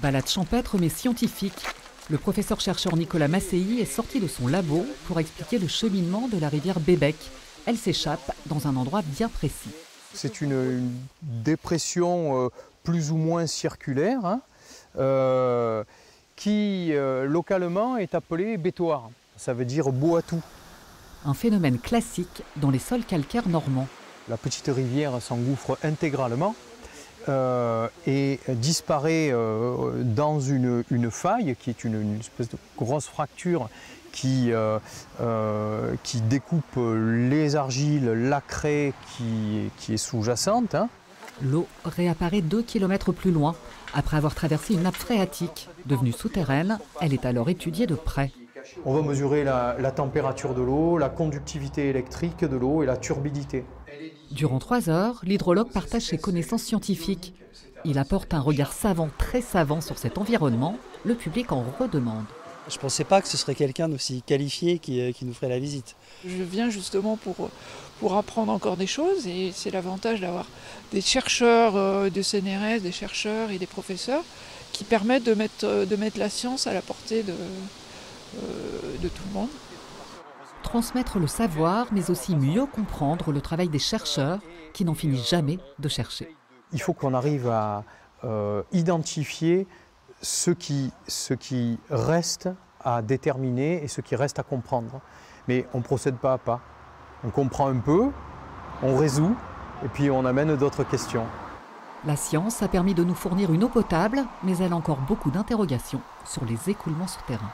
Balade champêtre mais scientifique. Le professeur-chercheur Nicolas Massey est sorti de son labo pour expliquer le cheminement de la rivière Bébec. Elle s'échappe dans un endroit bien précis. C'est une dépression plus ou moins circulaire qui localement est appelée bétoir. Ça veut dire boitou. Un phénomène classique dans les sols calcaires normands. La petite rivière s'engouffre intégralement et disparaît dans une faille qui est une espèce de grosse fracture qui découpe les argiles, la craie qui est sous-jacente. L'eau réapparaît 2 km plus loin. Après avoir traversé une nappe phréatique. Devenue souterraine, elle est alors étudiée de près. On va mesurer la température de l'eau, la conductivité électrique de l'eau et la turbidité. Durant 3 heures, l'hydrologue partage ses connaissances scientifiques. Il apporte un regard savant, très savant sur cet environnement. Le public en redemande. Je ne pensais pas que ce serait quelqu'un d'aussi qualifié qui nous ferait la visite. Je viens justement pour apprendre encore des choses et c'est l'avantage d'avoir des chercheurs de CNRS, des chercheurs et des professeurs qui permettent de mettre la science à la portée de tout le monde. Transmettre le savoir, mais aussi mieux comprendre le travail des chercheurs qui n'en finissent jamais de chercher. Il faut qu'on arrive à identifier ce qui reste à déterminer et ce qui reste à comprendre. Mais on ne procède pas à pas. On comprend un peu, on résout et puis on amène d'autres questions. La science a permis de nous fournir une eau potable, mais elle a encore beaucoup d'interrogations sur les écoulements souterrains.